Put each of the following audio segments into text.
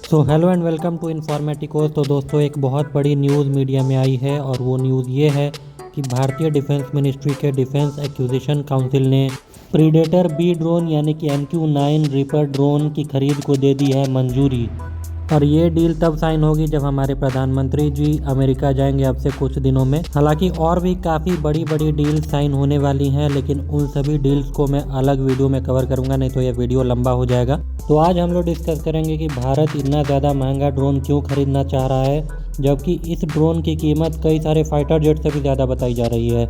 So hello and welcome to Informaticos. तो दोस्तों, एक बहुत बड़ी न्यूज़ मीडिया में आई है और वो न्यूज़ ये है कि भारतीय डिफेंस मिनिस्ट्री के डिफेंस एक्विजिशन काउंसिल ने प्रीडेटर बी ड्रोन यानी कि MQ-9 रीपर ड्रोन की खरीद को दे दी है मंजूरी। और ये डील तब साइन होगी जब हमारे प्रधानमंत्री जी अमेरिका जाएंगे अब से कुछ दिनों में। हालांकि और भी काफ़ी बड़ी बड़ी डील साइन होने वाली हैं, लेकिन उन सभी डील्स को मैं अलग वीडियो में कवर करूंगा, नहीं तो ये वीडियो लंबा हो जाएगा। तो आज हम लोग डिस्कस करेंगे कि भारत इतना ज़्यादा महंगा ड्रोन क्यों खरीदना चाह रहा है, जबकि इस ड्रोन की कीमत कई सारे फाइटर जेट से भी ज़्यादा बताई जा रही है।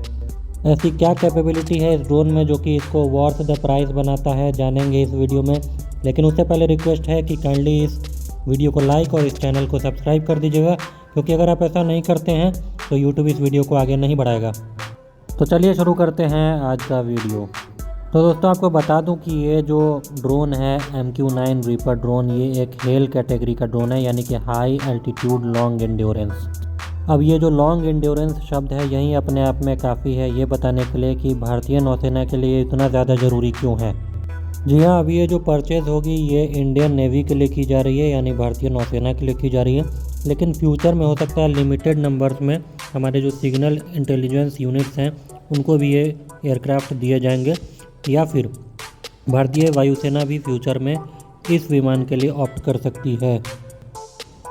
ऐसी क्या कैपेबिलिटी है इस ड्रोन में जो कि इसको वर्थ द प्राइस बनाता है, जानेंगे इस वीडियो में। लेकिन उससे पहले रिक्वेस्ट है कि काइंडली इस वीडियो को लाइक और इस चैनल को सब्सक्राइब कर दीजिएगा, क्योंकि अगर आप ऐसा नहीं करते हैं तो यूट्यूब इस वीडियो को आगे नहीं बढ़ाएगा। तो चलिए शुरू करते हैं आज का वीडियो। तो दोस्तों, आपको बता दूं कि ये जो ड्रोन है MQ-9 रीपर ड्रोन, ये एक हेल कैटेगरी का ड्रोन है, यानी कि हाई एल्टीट्यूड लॉन्ग एंड्योरेंस। अब ये जो लॉन्ग एंड्योरेंस शब्द है यही अपने आप में काफ़ी है ये बताने के लिए कि भारतीय नौसेना के लिए इतना ज़्यादा ज़रूरी क्यों है। जी हाँ, अब ये जो परचेज़ होगी ये इंडियन नेवी के लिए की जा रही है, यानी भारतीय नौसेना के लिए की जा रही है। लेकिन फ्यूचर में हो सकता है लिमिटेड नंबर्स में हमारे जो सिग्नल इंटेलिजेंस यूनिट्स हैं उनको भी ये एयरक्राफ्ट दिए जाएंगे, या फिर भारतीय वायुसेना भी फ्यूचर में इस विमान के लिए ऑप्ट कर सकती है।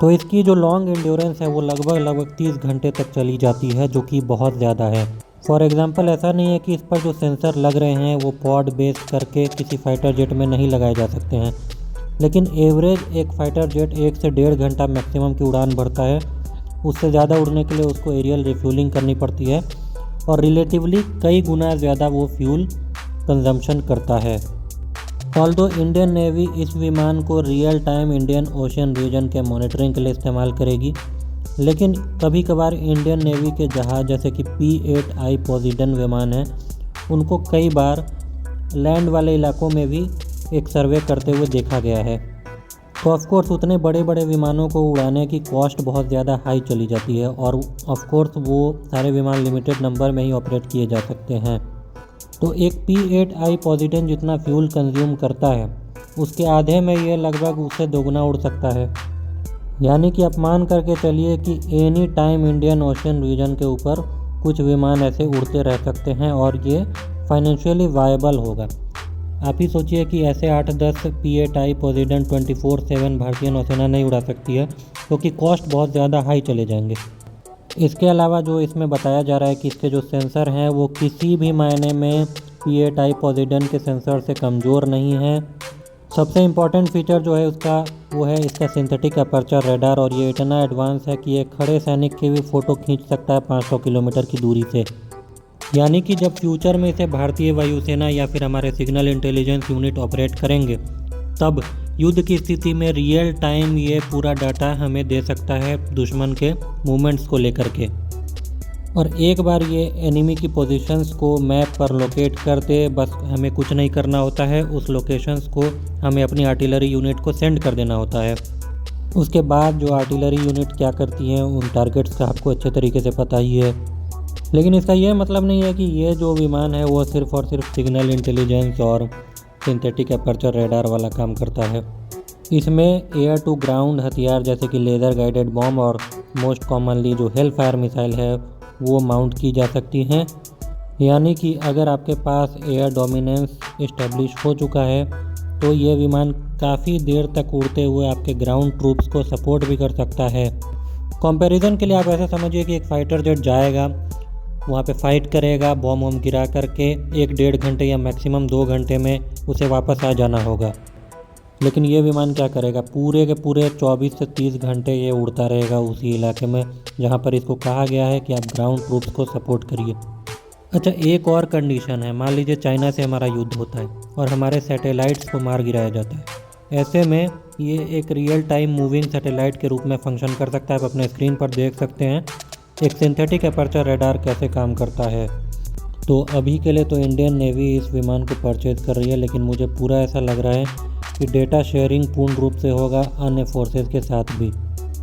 तो इसकी जो लॉन्ग एंड्योरेंस है वो लगभग 30 घंटे तक चली जाती है, जो कि बहुत ज़्यादा है। फॉर एग्जांपल, ऐसा नहीं है कि इस पर जो सेंसर लग रहे हैं वो पॉड बेस करके किसी फाइटर जेट में नहीं लगाए जा सकते हैं, लेकिन एवरेज एक फाइटर जेट 1 से 1.5 घंटा मैक्सिमम की उड़ान भरता है। उससे ज़्यादा उड़ने के लिए उसको एरियल रिफ्यूलिंग करनी पड़ती है और रिलेटिवली कई गुना ज़्यादा वो फ्यूल कंजम्पशन करता है। ऑल्दो इंडियन नेवी इस विमान को real time Indian Ocean region के मॉनिटरिंग के लिए इस्तेमाल करेगी, लेकिन कभी कभार इंडियन नेवी के जहाज़ जैसे कि P-8I पोसीडन विमान हैं उनको कई बार लैंड वाले इलाकों में भी एक सर्वे करते हुए देखा गया है। तो ऑफकोर्स उतने बड़े बड़े विमानों को उड़ाने की कॉस्ट बहुत ज़्यादा हाई चली जाती है और ऑफकोर्स वो सारे विमान लिमिटेड नंबर में ही ऑपरेट किए जा सकते हैं। तो एक P-8I पोसीडन जितना फ्यूल कंज्यूम करता है उसके आधे में ये लगभग उससे दोगुना उड़ सकता है, यानी कि आप मान करके चलिए कि any time Indian Ocean region के ऊपर कुछ विमान ऐसे उड़ते रह सकते हैं और ये फाइनेंशियली वायबल होगा। आप ही सोचिए कि ऐसे 8-10 P-8I पोसीडन 24/7 भारतीय नौसेना नहीं उड़ा सकती है, क्योंकि कॉस्ट बहुत ज़्यादा हाई चले जाएंगे। इसके अलावा जो इसमें बताया जा रहा है कि इसके जो सेंसर हैं वो किसी भी मायने में P-8I पोसीडन के सेंसर से कमज़ोर नहीं है। सबसे इम्पॉर्टेंट फीचर जो है उसका वो है इसका सिंथेटिक अपर्चर रेडार, और ये इतना एडवांस है कि ये खड़े सैनिक की भी फ़ोटो खींच सकता है 500 किलोमीटर की दूरी से। यानी कि जब फ्यूचर में इसे भारतीय वायुसेना या फिर हमारे सिग्नल इंटेलिजेंस यूनिट ऑपरेट करेंगे, तब युद्ध की स्थिति में रियल टाइम ये पूरा डाटा हमें दे सकता है दुश्मन के मूवमेंट्स को लेकर के। और एक बार ये एनिमी की पोजीशंस को मैप पर लोकेट कर दे, बस हमें कुछ नहीं करना होता है, उस लोकेशंस को हमें अपनी आर्टिलरी यूनिट को सेंड कर देना होता है। उसके बाद जो आर्टिलरी यूनिट क्या करती हैं उन टारगेट्स का आपको अच्छे तरीके से पता ही है। लेकिन इसका ये मतलब नहीं है कि ये जो विमान है वो सिर्फ़ और सिर्फ सिग्नल इंटेलिजेंस और सिंथेटिक अपर्चर रेडार वाला काम करता है। इसमें एयर टू ग्राउंड हथियार जैसे कि लेज़र गाइडेड बॉम्ब और मोस्ट कॉमनली जो हेल फायर मिसाइल है वो माउंट की जा सकती हैं। यानी कि अगर आपके पास एयर डोमिनेंस इस्टेब्लिश हो चुका है तो ये विमान काफ़ी देर तक उड़ते हुए आपके ग्राउंड ट्रूप्स को सपोर्ट भी कर सकता है। कंपैरिजन के लिए आप ऐसे समझिए कि एक फ़ाइटर जेट जाएगा, वहाँ पे फाइट करेगा, बॉम्ब वॉम्ब गिरा करके 1-1.5 घंटे या मैक्सिमम 2 घंटे में उसे वापस आ जाना होगा। लेकिन ये विमान क्या करेगा, पूरे के पूरे 24 से 30 घंटे ये उड़ता रहेगा उसी इलाके में जहाँ पर इसको कहा गया है कि आप ग्राउंड ट्रूप्स को सपोर्ट करिए। अच्छा, एक और कंडीशन है, मान लीजिए चाइना से हमारा युद्ध होता है और हमारे सैटेलाइट्स को मार गिराया जाता है। ऐसे में ये एक रियल टाइम मूविंग सैटेलाइट के रूप में फंक्शन कर सकता है। आप अपने स्क्रीन पर देख सकते हैं एक सिंथेटिक अपर्चर रेडार कैसे काम करता है। तो अभी के लिए तो इंडियन नेवी इस विमान को परचेज कर रही है, लेकिन मुझे पूरा ऐसा लग रहा है कि डेटा शेयरिंग पूर्ण रूप से होगा अन्य फोर्सेस के साथ भी,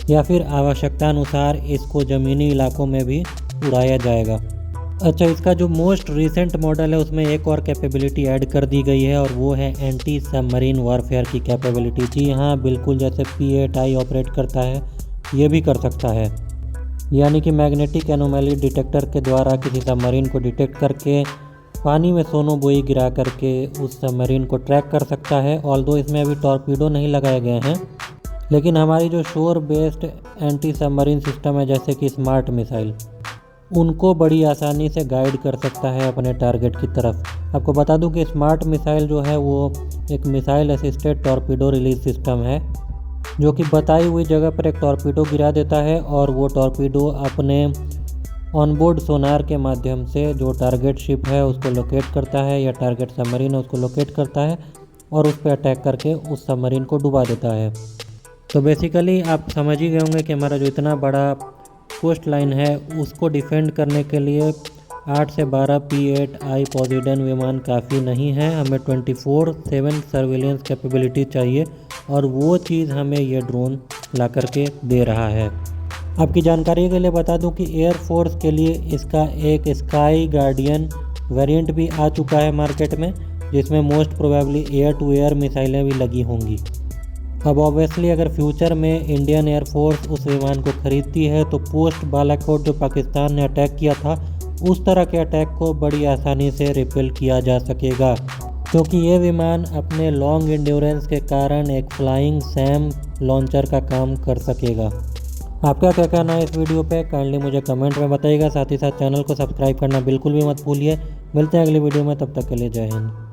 या फिर आवश्यकता अनुसार इसको ज़मीनी इलाकों में भी उड़ाया जाएगा। अच्छा, इसका जो मोस्ट रिसेंट मॉडल है उसमें एक और कैपेबिलिटी ऐड कर दी गई है और वो है एंटी सबमरीन वॉरफेयर की कैपेबिलिटी। जी हाँ, बिल्कुल जैसे P-8I ऑपरेट करता है ये भी कर सकता है, यानी कि मैग्नेटिक एनोमली डिटेक्टर के द्वारा किसी सबमरीन को डिटेक्ट करके पानी में सोनोबुई गिरा करके उस सबमरीन को ट्रैक कर सकता है। ऑल्दो इसमें अभी टॉर्पीडो नहीं लगाए गए हैं, लेकिन हमारी जो शोर बेस्ड एंटी सबमरीन सिस्टम है जैसे कि स्मार्ट मिसाइल, उनको बड़ी आसानी से गाइड कर सकता है अपने टारगेट की तरफ। आपको बता दूं कि स्मार्ट मिसाइल जो है वो एक missile assisted torpedo release system है, जो कि बताई हुई जगह पर एक टॉर्पीडो गिरा देता है और वो टॉर्पीडो अपने ऑनबोर्ड सोनार के माध्यम से जो टारगेट शिप है उसको लोकेट करता है या टारगेट सबमरीन है उसको लोकेट करता है और उस पर अटैक करके उस सबमरीन को डुबा देता है। तो बेसिकली आप समझ ही गए होंगे कि हमारा जो इतना बड़ा कोस्ट लाइन है उसको डिफेंड करने के लिए 8 से 12 P-8I पोसीडन विमान काफ़ी नहीं है, हमें 24/7 सर्विलेंस कैपेबिलिटी चाहिए और वो चीज़ हमें ये ड्रोन ला करके दे रहा है। आपकी जानकारी के लिए बता दूं कि एयरफोर्स के लिए इसका एक स्काई गार्डियन वेरिएंट भी आ चुका है मार्केट में, जिसमें most probably air to air मिसाइलें भी लगी होंगी। अब ऑब्वियसली अगर फ्यूचर में इंडियन एयरफोर्स उस विमान को खरीदती है तो पोस्ट बालाकोट जो पाकिस्तान ने अटैक किया था उस तरह के अटैक को बड़ी आसानी से रिपेल किया जा सकेगा, क्योंकि ये विमान अपने लॉन्ग एंड्योरेंस के कारण एक फ्लाइंग सैम लॉन्चर का काम कर सकेगा। आपका क्या कहना है इस वीडियो पे, काइंडली मुझे कमेंट में बताइएगा। साथ ही साथ चैनल को सब्सक्राइब करना बिल्कुल भी मत भूलिए। मिलते हैं अगली वीडियो में, तब तक के लिए जय हिंद।